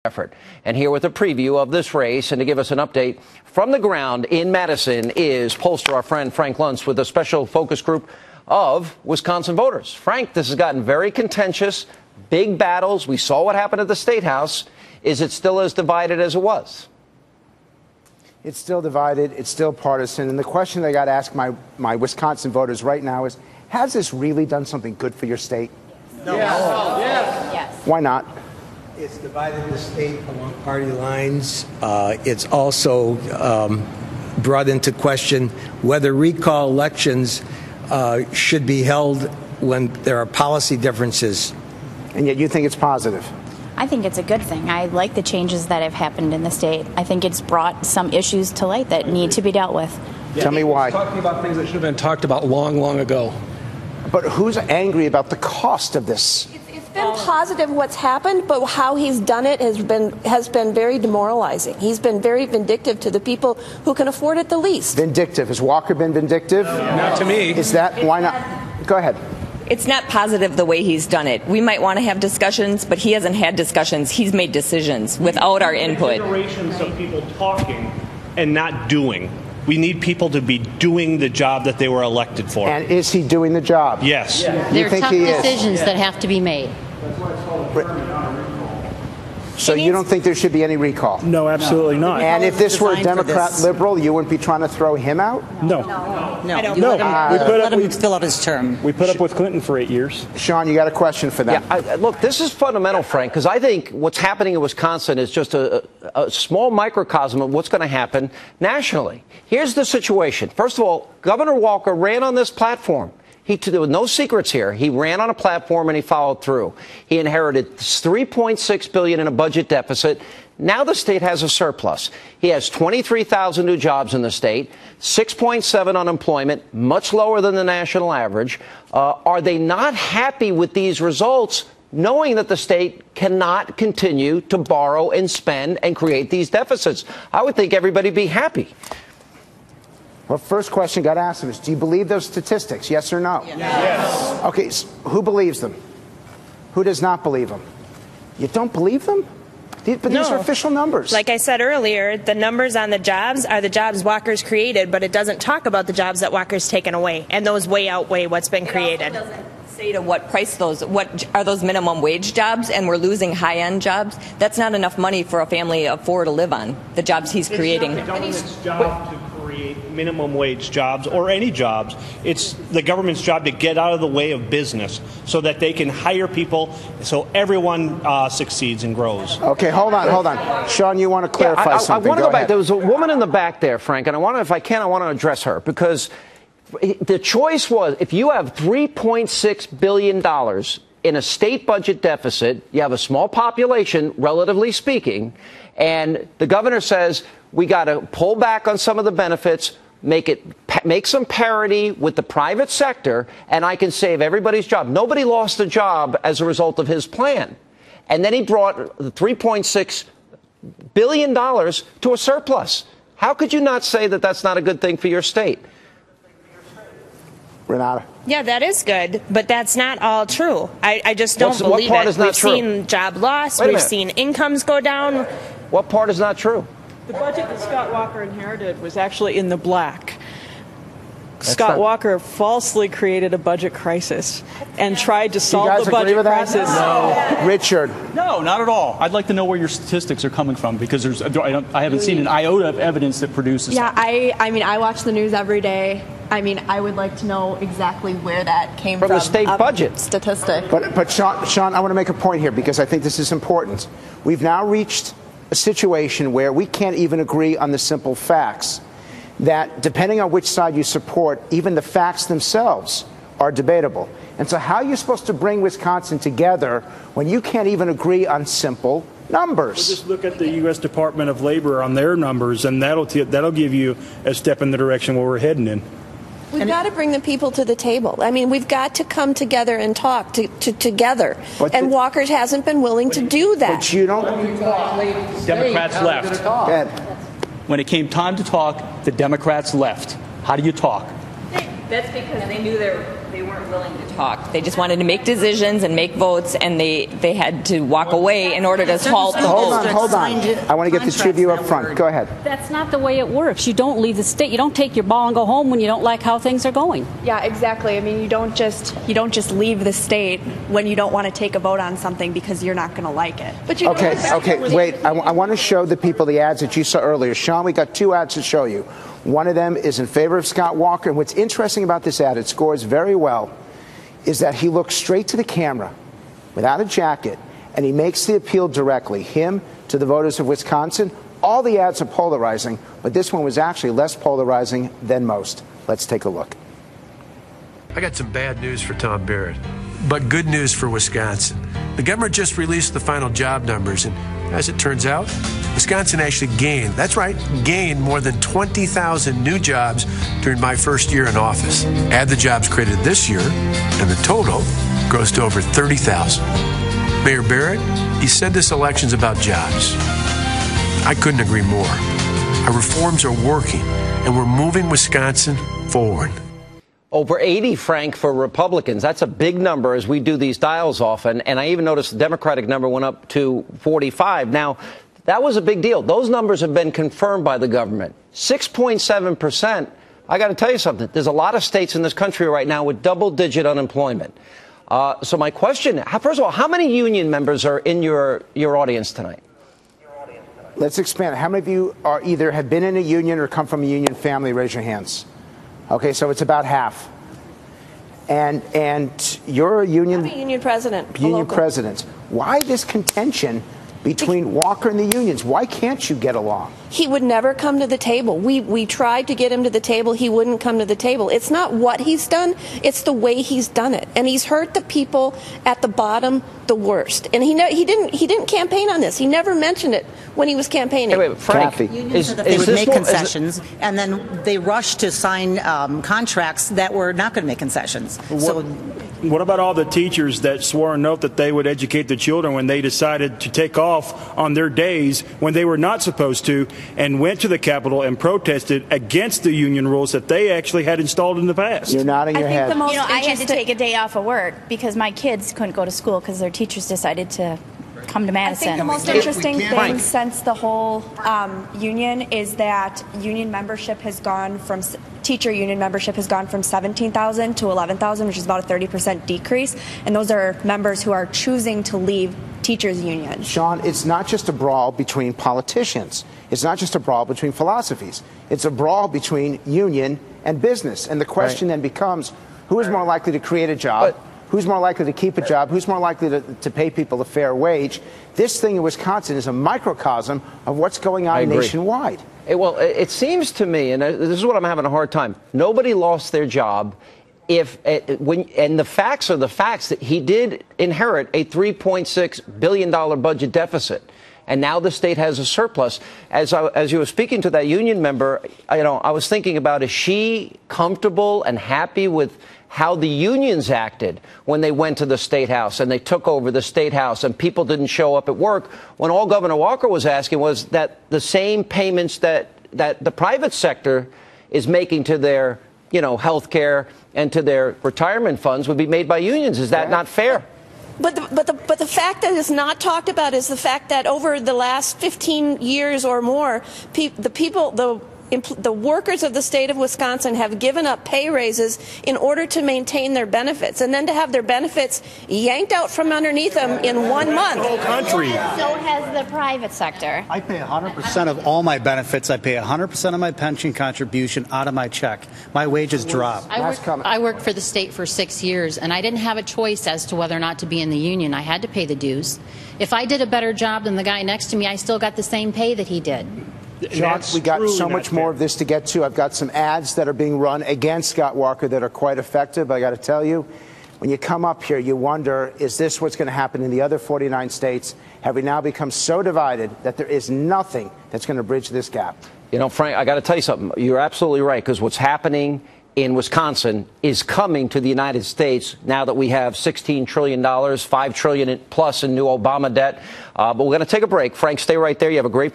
effort. And here with a preview of this race and to give us an update from the ground in Madison is pollster our friend Frank Luntz with a special focus group of Wisconsin voters. Frank, this has gotten very contentious, big battles. We saw what happened at the State House. Is it still as divided as it was? It's still divided. It's still partisan. And the question I got to ask my Wisconsin voters right now is, has this really done something good for your state? No. Yes. Why not? It's divided the state along party lines. It's also brought into question whether recall elections should be held when there are policy differences. And yet you think it's positive? I think it's a good thing. I like the changes that have happened in the state. I think it's brought some issues to light that need to be dealt with. Yeah, tell me why. Talking about things that should have been talked about long, long ago. But who's angry about the cost of this? It's been positive what's happened, but how he's done it has been very demoralizing. He's been very vindictive to the people who can afford it the least. Vindictive. Has Walker been vindictive? Not to me. Is that, why not? Go ahead. It's not positive the way he's done it. We might want to have discussions, but he hasn't had discussions. He's made decisions without our input. Generations of people talking and not doing. We need people to be doing the job that they were elected for. And is he doing the job? Yes. There are tough decisions that have to be made. So you don't think there should be any recall? No, absolutely not. And if this were a Democrat liberal, you wouldn't be trying to throw him out? No. Let him fill out his term. We put up with Clinton for 8 years. Sean, you got a question for them? Yeah, look, this is fundamental, Frank, because I think what's happening in Wisconsin is just a small microcosm of what's going to happen nationally. Here's the situation. First of all, Governor Walker ran on this platform. There were no secrets here. He ran on a platform and he followed through. He inherited $3.6 billion in a budget deficit. Now the state has a surplus. He has 23,000 new jobs in the state, 6.7 unemployment, much lower than the national average. Are they not happy with these results, knowing that the state cannot continue to borrow and spend and create these deficits? I would think everybody would be happy. Well, first question got asked of us, do you believe those statistics, yes or no? Yes. Okay, so who believes them? Who does not believe them? You don't believe them? But these are official numbers. Like I said earlier, the numbers on the jobs are the jobs Walker's created, but it doesn't talk about the jobs that Walker's taken away, and those way outweigh what's been created. It also doesn't say to what price what are those minimum wage jobs, and we're losing high-end jobs. That's not enough money for a family of four to live on, the jobs he's creating. It's not the government's job to create minimum wage jobs or any jobs. It's the government's job to get out of the way of business so that they can hire people so everyone succeeds and grows. Okay, hold on. Sean, you want to clarify something? I want to go back. There was a woman in the back there, Frank, and I want to address her because the choice was if you have $3.6 billion in a state budget deficit, you have a small population, relatively speaking, and the governor says we got to pull back on some of the benefits, make some parity with the private sector, and I can save everybody's job. Nobody lost a job as a result of his plan. And then he brought the $3.6 billion to a surplus. How could you not say that that's not a good thing for your state? Renata. Yeah, that is good, but that's not all true. I just don't believe what part it. Is not We've true? seen job loss. We've seen incomes go down. What part is not true? The budget that Scott Walker inherited was actually in the black. Scott Walker falsely created a budget crisis and tried to solve the budget crisis. No. Richard. No, not at all. I'd like to know where your statistics are coming from because I haven't seen an iota of evidence that produces. Yeah, I mean, I watch the news every day. I mean, I would like to know exactly where that came from. From the state budget. Statistic. But Sean, I want to make a point here because I think this is important. We've now reached a situation where we can't even agree on the simple facts. That depending on which side you support, even the facts themselves are debatable. And so how are you supposed to bring Wisconsin together when you can't even agree on simple numbers? Well, just look at the U.S. Department of Labor on their numbers, and that'll give you a step in the direction where we're heading in. We've got to bring the people to the table. I mean, we've got to come together and talk together. And Walker hasn't been willing to do that. But you don't. Democrats left. When it came time to talk, the Democrats left. How do you talk? That's because they knew they weren't willing to talk. They just wanted to make decisions and make votes, and they had to walk away in order to halt the vote. Hold on. I want to get the two of you up front. Go ahead. That's not the way it works. You don't leave the state. You don't take your ball and go home when you don't like how things are going. Yeah, exactly. I mean, you don't just leave the state when you don't want to take a vote on something because you're not going to like it. But you Okay, wait. I want to show the people the ads that you saw earlier. Sean, we got two ads to show you. One of them is in favor of Scott Walker. And what's interesting about this ad, it scores very well, is that he looks straight to the camera without a jacket, and he makes the appeal directly, him to the voters of Wisconsin. All the ads are polarizing, but this one was actually less polarizing than most. Let's take a look. I got some bad news for Tom Barrett, but good news for Wisconsin. The government just released the final job numbers, and as it turns out, Wisconsin actually gained, that's right, gained more than 20,000 new jobs during my first year in office. Add the jobs created this year, and the total grows to over 30,000. Mayor Barrett, he said this election's about jobs. I couldn't agree more. Our reforms are working, and we're moving Wisconsin forward. Over 80, Frank, for Republicans. That's a big number as we do these dials often. And I even noticed the Democratic number went up to 45. Now, that was a big deal. Those numbers have been confirmed by the government. 6.7%. I got to tell you something. There's a lot of states in this country right now with double-digit unemployment. So my question, first of all, how many union members are in your audience tonight? Let's expand. How many of you are either have been in a union or come from a union family? Raise your hands. Okay, so it's about half. And you're a union... I'm a union president. Union president. Why this contention between Walker and the unions? Why can't you get along? He would never come to the table. We tried to get him to the table. He wouldn't come to the table. It's not what he's done. It's the way he's done it. And he's hurt the people at the bottom the worst. And he didn't campaign on this. He never mentioned it when he was campaigning. Hey, wait, Frank, Unions said that they would make concessions, and then they rushed to sign contracts that were not going to make concessions. What about all the teachers that swore an oath that they would educate the children when they decided to take off on their days when they were not supposed to, and went to the Capitol and protested against the union rules that they actually had installed in the past? You're nodding your head. I had to take a day off of work because my kids couldn't go to school because their teachers decided to come to Madison. I think the most interesting thing since the whole union is that union membership has gone from teacher union membership has gone from 17,000 to 11,000, which is about a 30% decrease. And those are members who are choosing to leave teachers' unions. Sean, it's not just a brawl between politicians. It's not just a brawl between philosophies. It's a brawl between union and business. And the question then becomes, who is more likely to create a job? Who's more likely to keep a job? Who's more likely to pay people a fair wage? This thing in Wisconsin is a microcosm of what's going on nationwide. Well, it seems to me, and this is what I'm having a hard time, nobody lost their job and the facts are the facts that he did inherit a $3.6 billion budget deficit. And now the state has a surplus. As you were speaking to that union member, I was thinking about, is she comfortable and happy with how the unions acted when they went to the State House and they took over the State House and people didn't show up at work, when all Governor Walker was asking was that the same payments that the private sector is making to their health care and to their retirement funds would be made by unions. Is that not fair? But the fact that is not talked about is the fact that over the last 15 years or more, the workers of the state of Wisconsin have given up pay raises in order to maintain their benefits, and then to have their benefits yanked out from underneath them in 1 month. The whole country. So has the private sector. I pay 100% of all my benefits. I pay 100% of my pension contribution out of my check. My wages drop. I worked for the state for 6 years, and I didn't have a choice as to whether or not to be in the union. I had to pay the dues. If I did a better job than the guy next to me, I still got the same pay that he did. John, we got so much more of this to get to. I've got some ads that are being run against Scott Walker that are quite effective. But I got to tell you, when you come up here, you wonder, is this what's going to happen in the other 49 states? Have we now become so divided that there is nothing that's going to bridge this gap? Frank, I got to tell you something. You're absolutely right, because what's happening in Wisconsin is coming to the United States now that we have $16 trillion, $5 trillion plus in new Obama debt. But we're going to take a break. Frank, stay right there. You have a great